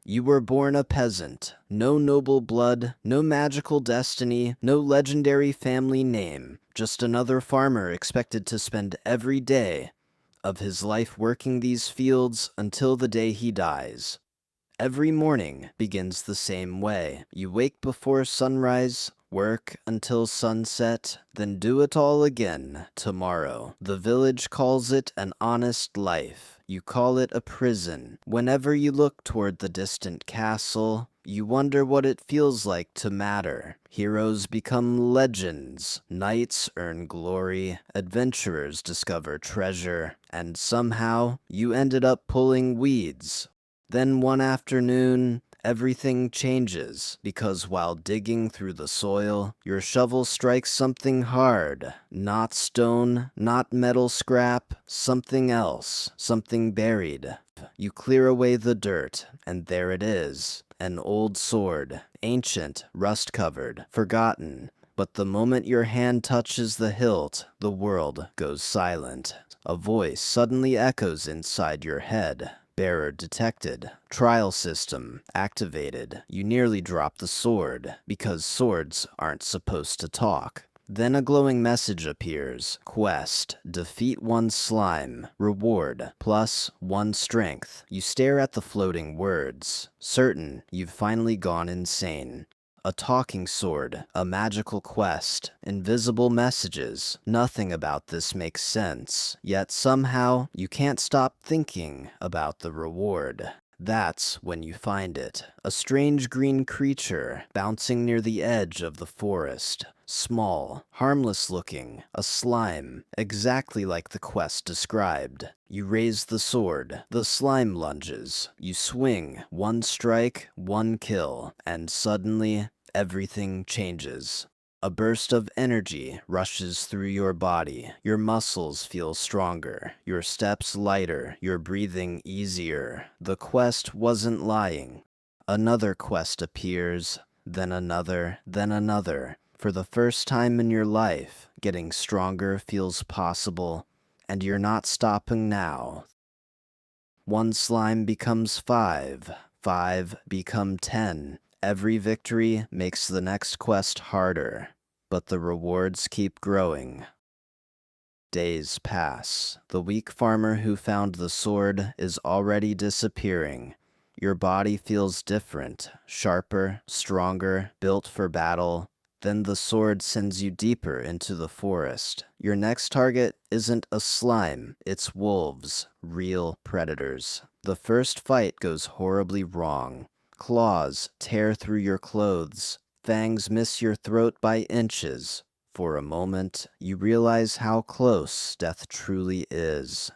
You were born a peasant. No noble blood, no magical destiny, no legendary family name. Just another farmer expected to spend every day of his life working these fields until the day he dies. Every morning begins the same way. You wake before sunrise, work until sunset, then do it all again tomorrow. The village calls it an honest life. You call it a prison. Whenever you look toward the distant castle, you wonder what it feels like to matter. Heroes become legends, knights earn glory, adventurers discover treasure, and somehow you ended up pulling weeds. Then one afternoon, everything changes, because while digging through the soil, your shovel strikes something hard. Not stone, not metal scrap, something else, something buried. You clear away the dirt, and there it is, an old sword, ancient, rust-covered, forgotten. But the moment your hand touches the hilt, the world goes silent. A voice suddenly echoes inside your head. Bearer detected. Trial system activated. You nearly drop the sword, because swords aren't supposed to talk. Then a glowing message appears. Quest. Defeat one slime. Reward. +1 strength. You stare at the floating words, certain you've finally gone insane. A talking sword, a magical quest, invisible messages. Nothing about this makes sense, yet somehow you can't stop thinking about the reward. That's when you find it. A strange green creature bouncing near the edge of the forest. Small, harmless looking, a slime, exactly like the quest described. You raise the sword, the slime lunges. You swing, 1 strike, 1 kill, and suddenly everything changes. A burst of energy rushes through your body. Your muscles feel stronger, your steps lighter, your breathing easier. The quest wasn't lying. Another quest appears, then another, then another. For the first time in your life, getting stronger feels possible, and you're not stopping now. 1 slime becomes 5, 5 become 10. Every victory makes the next quest harder, but the rewards keep growing. Days pass. The weak farmer who found the sword is already disappearing. Your body feels different, sharper, stronger, built for battle. Then the sword sends you deeper into the forest. Your next target isn't a slime, it's wolves, real predators. The first fight goes horribly wrong. Claws tear through your clothes. Fangs miss your throat by inches. For a moment, you realize how close death truly is.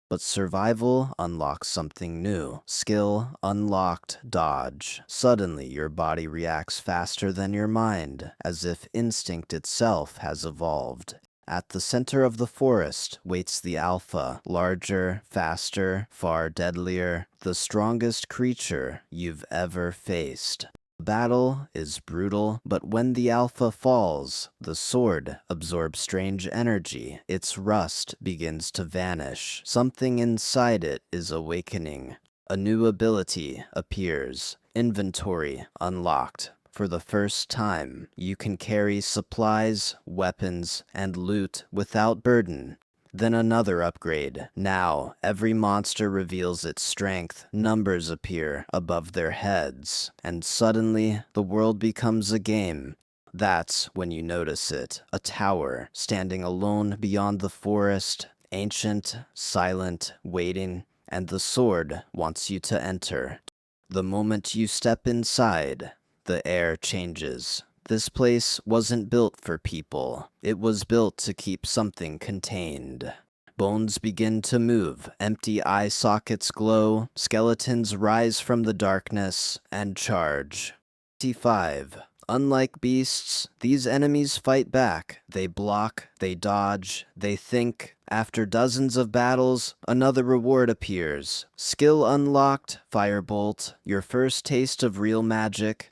But survival unlocks something new. Skill unlocked, dodge. Suddenly, your body reacts faster than your mind, as if instinct itself has evolved. At the center of the forest waits the alpha, larger, faster, far deadlier, the strongest creature you've ever faced. The battle is brutal, but when the alpha falls, the sword absorbs strange energy. Its rust begins to vanish. Something inside it is awakening. A new ability appears. Inventory unlocked. For the first time, you can carry supplies, weapons, and loot without burden. Then another upgrade. Now, every monster reveals its strength. Numbers appear above their heads. And suddenly, the world becomes a game. That's when you notice it. A tower, standing alone beyond the forest. Ancient, silent, waiting. And the sword wants you to enter. The moment you step inside, the air changes. This place wasn't built for people. It was built to keep something contained. Bones begin to move, empty eye sockets glow, skeletons rise from the darkness and charge. 5. Unlike beasts, these enemies fight back. They block, they dodge, they think. After dozens of battles, another reward appears. Skill unlocked, firebolt, your first taste of real magic.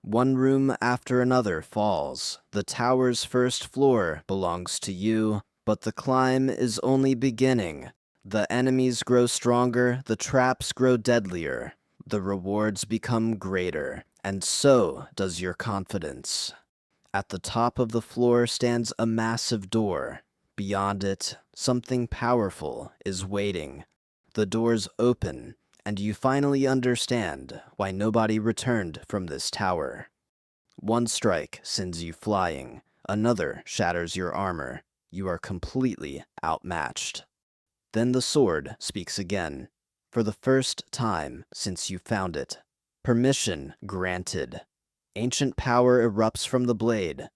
One room after another falls. The tower's first floor belongs to you, but the climb is only beginning. The enemies grow stronger, the traps grow deadlier. the rewards become greater, and so does your confidence. At the top of the floor stands a massive door. Beyond it, something powerful is waiting. The doors open, and you finally understand why nobody returned from this tower. One strike sends you flying, another shatters your armor. You are completely outmatched. Then the sword speaks again, for the first time since you found it. Permission granted. Ancient power erupts from the blade.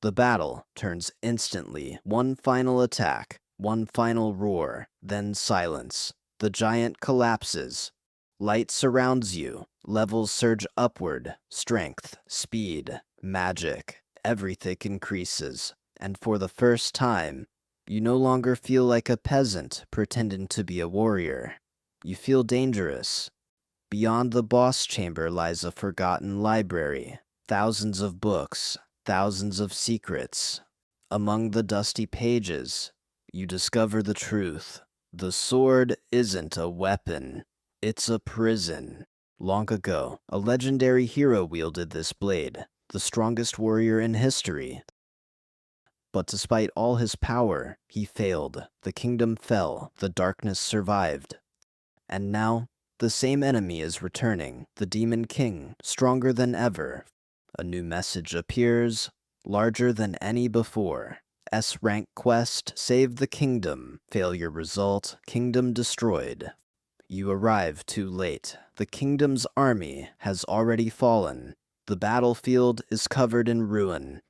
The battle turns instantly. One final attack, one final roar, then silence. The giant collapses. Light surrounds you. Levels surge upward. Strength, speed, magic, everything increases. And for the first time, you no longer feel like a peasant pretending to be a warrior. You feel dangerous. Beyond the boss chamber lies a forgotten library. Thousands of books, thousands of secrets. Among the dusty pages, you discover the truth. The sword isn't a weapon. It's a prison. Long ago, a legendary hero wielded this blade, the strongest warrior in history. But despite all his power, he failed. The kingdom fell. The darkness survived. And now, the same enemy is returning, the Demon King, stronger than ever. A new message appears, larger than any before. S-rank quest, save the kingdom. Failure result, kingdom destroyed. You arrive too late. The kingdom's army has already fallen. The battlefield is covered in ruin.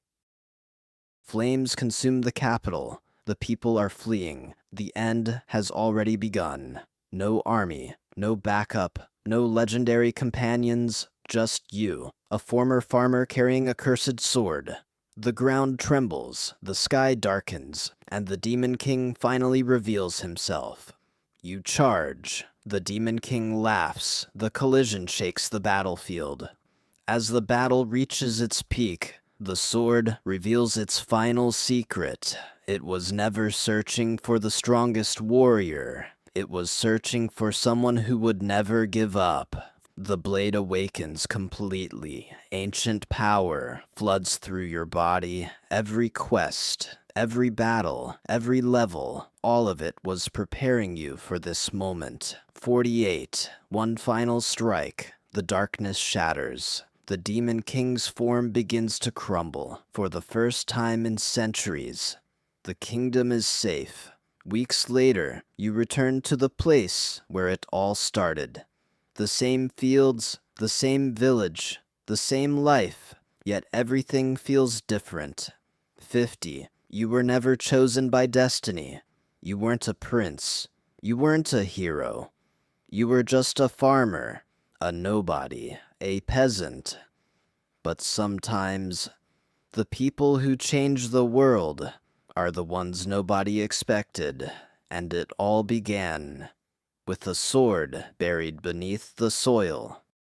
Flames consume the capital. The people are fleeing. The end has already begun. No army, no backup, no legendary companions, just you, a former farmer carrying a cursed sword. The ground trembles, the sky darkens, and the Demon King finally reveals himself. You charge. The Demon King laughs. The collision shakes the battlefield. As the battle reaches its peak, the sword reveals its final secret. It was never searching for the strongest warrior. It was searching for someone who would never give up. The blade awakens completely. Ancient power floods through your body. Every quest, every battle, every level, all of it was preparing you for this moment. 48. One final strike. The darkness shatters. The Demon King's form begins to crumble. For the first time in centuries, the kingdom is safe. Weeks later, you return to the place where it all started. The same fields, the same village, the same life, yet everything feels different. 50. You were never chosen by destiny. You weren't a prince. You weren't a hero. You were just a farmer, a nobody, a peasant. But sometimes, the people who change the world are the ones nobody expected, and it all began with a sword buried beneath the soil.